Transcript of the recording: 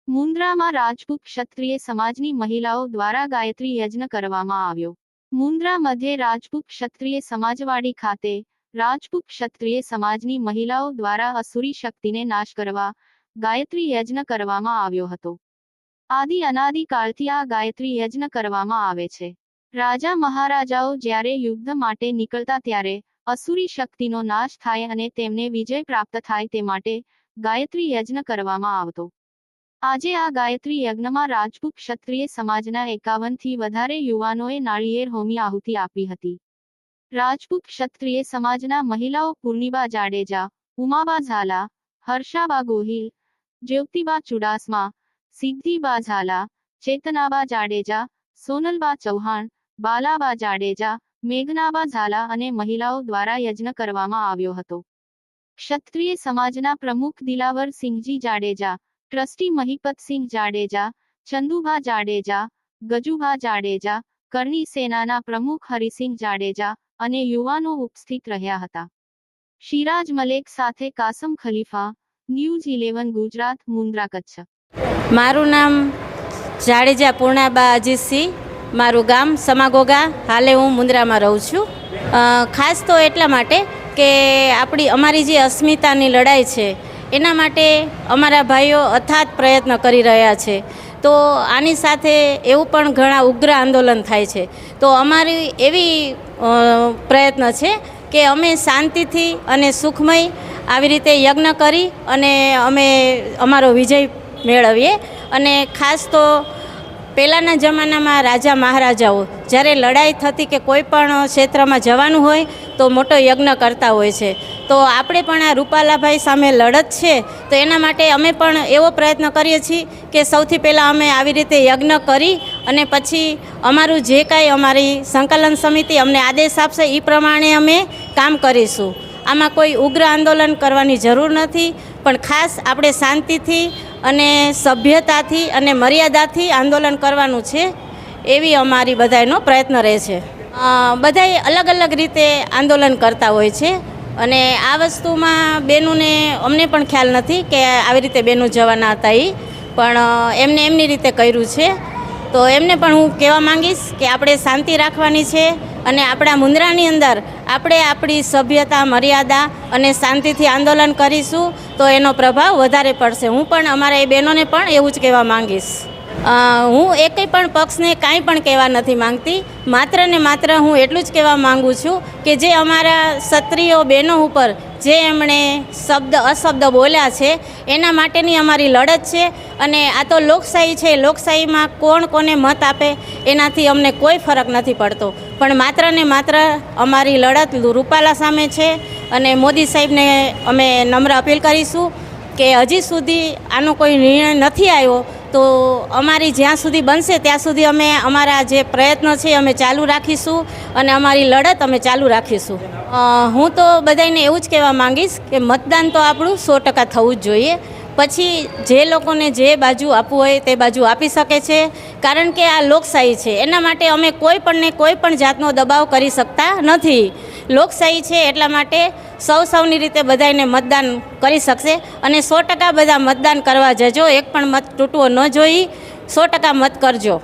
મુન્દ્રામાં રાજપૂત ક્ષત્રિય સમાજની મહિલાઓ દ્વારા ગાયત્રી યજ્ઞ કરવામાં આવ્યો। મુન્દ્રા મધ્યે રાજપૂત ક્ષત્રિય સમાજવાડી ખાતે રાજપૂત ક્ષત્રિય સમાજની મહિલાઓ દ્વારા અસુરી શક્તિને નાશ કરવા ગાયત્રી યજ્ઞ કરવામાં આવ્યો હતો। આદિ અનાદિ કાળથી આ ગાયત્રી યજ્ઞ કરવામાં આવે છે। રાજા મહારાજાઓ જ્યારે યુદ્ધ માટે નીકળતા ત્યારે અસુરી શક્તિનો નાશ થાય અને તેમને વિજય પ્રાપ્ત થાય તે માટે ગાયત્રી યજ્ઞ કરવામાં આવતો। આજે આ ગાયત્રી યજ્ઞમાં રાજપૂત ક્ષત્રિય સમાજના 51 થી વધારે યુવાનોએ નાળિયેર હોમી આહુતિ આપી હતી। રાજપૂત ક્ષત્રિય સમાજના મહિલાઓ પૂર્ણિબા જાડેજા, ઉમાબા ઝાલા, હર્ષાબા ગોહિલ, જ્યોતિબા ચુડાસમા, સિદ્ધિબા ઝાલા, ચેતનાબા જાડેજા, સોનલબા ચૌહાણ, બાલાબા જાડેજા, મેઘનાબા ઝાલા અને મહિલાઓ દ્વારા યજ્ઞ કરવામાં આવ્યો હતો। ક્ષત્રિય સમાજના પ્રમુખ દિલાવર સિંહજી જાડેજા, ટ્રસ્ટી મહિપતસિંહ જાડેજા, ચંદુભા જાડેજા, ગજુભા જાડેજા, કરણી સેનાના પ્રમુખ હરિસિંહ જાડેજા અને યુવાનો ઉપસ્થિત રહ્યા હતા। શિરાજ મલેક સાથે કાસમ ખલીફા, ન્યૂઝ 11 ગુજરાત, મુન્દ્રા, કચ્છ। મારું નામ જાડેજા પૂર્ણાબા અજીતસિંહ, મારું ગામ સમાગોગા, હાલે હું મુન્દ્રામાં રહું છું। ખાસ તો એટલા માટે કે અમારી જે અસ્મિતાની લડાઈ છે એના માટે અમારા ભાઈઓ અથાગ પ્રયત્ન કરી રહ્યા છે। તો આની સાથે એવું પણ ઘણા ઉગ્ર આંદોલન થાય છે। તો અમારી એવી પ્રયત્ન છે કે અમે શાંતિથી અને સુખમય આવી રીતે યજ્ઞ કરી અને અમે અમારો વિજય મેળવીએ। અને ખાસ તો પહેલાંના જમાનામાં રાજા મહારાજાઓ જ્યારે લડાઈ થતી કે કોઈ પણ ક્ષેત્રમાં જવાનું હોય તો મોટો યજ્ઞ કરતા હોય છે। તો આપણે પણ આ રૂપાલાભાઈ સામે લડત છે તો એના માટે અમે પણ એવો પ્રયત્ન કરીએ છીએ કે સૌથી પહેલાં અમે આવી રીતે યજ્ઞ કરી અને પછી અમારું જે કાંઈ અમારી સંકલન સમિતિ અમને આદેશ આપશે એ પ્રમાણે અમે કામ કરીશું। આમાં કોઈ ઉગ્ર આંદોલન કરવાની જરૂર નથી, પણ ખાસ આપણે શાંતિથી અને સભ્યતાથી અને મર્યાદાથી આંદોલન કરવાનું છે, એવી અમારી બધાનો પ્રયત્ન રહે છે। બધાએ અલગ અલગ રીતે આંદોલન કરતા હોય છે અને આ વસ્તુમાં બેનોને અમને પણ ખ્યાલ નથી કે આવી રીતે બેનો જવાના હતા પણ એમને એમની રીતે કર્યું છે। તો એમને પણ હું કહેવા માંગીશ કે આપણે શાંતિ રાખવાની છે અને આપણા મુન્દ્રાની અંદર આપણે આપણી સભ્યતા, મર્યાદા અને શાંતિથી આંદોલન કરીશું તો એનો પ્રભાવ વધારે પડશે। હું પણ અમારા એ બહેનોને પણ એવું જ કહેવા માંગીશ। હું એકેય પણ પક્ષને કાંઈ પણ કહેવા નથી માંગતી, માત્ર ને માત્ર હું એટલું જ કહેવા માગું છું કે જે અમારા ક્ષત્રિયો બહેનો ઉપર જે એમણે અશબ્દ બોલ્યા છે એના માટેની અમારી લડત છે। અને આ તો લોકશાહી છે, લોકશાહીમાં કોણ કોને મત આપે એનાથી અમને કોઈ ફરક નથી પડતો, પણ માત્ર ને માત્ર અમારી લડત રૂપાલા સામે છે। અને મોદી સાહેબને અમે નમ્ર અપીલ કરીશું કે હજી સુધી આનો કોઈ નિર્ણય નથી આવ્યો તો અમારી જ્યાં સુધી બનશે ત્યાં સુધી અમે અમારા જે પ્રયત્નો છે અમે ચાલુ રાખીશું અને અમારી લડત અમે ચાલુ રાખીશું। હું તો બધાને એવું જ કહેવા માંગીશ કે મતદાન તો આપણું 100% થવું જ જોઈએ। પછી જે લોકોને જે બાજુ આપવું હોય તે બાજુ આપી શકે છે, કારણ કે આ લોકશાહી છે, એના માટે અમે કોઈ પણ જાતનો દબાવ કરી શકતા નથી। લોકશાહી છે એટલા માટે સૌની રીતે બધાને મતદાન કરી શકશે અને 100% બધા મતદાન કરવા જજો, એક પણ મત તૂટવો ન જોઈએ, 100% મત કરજો।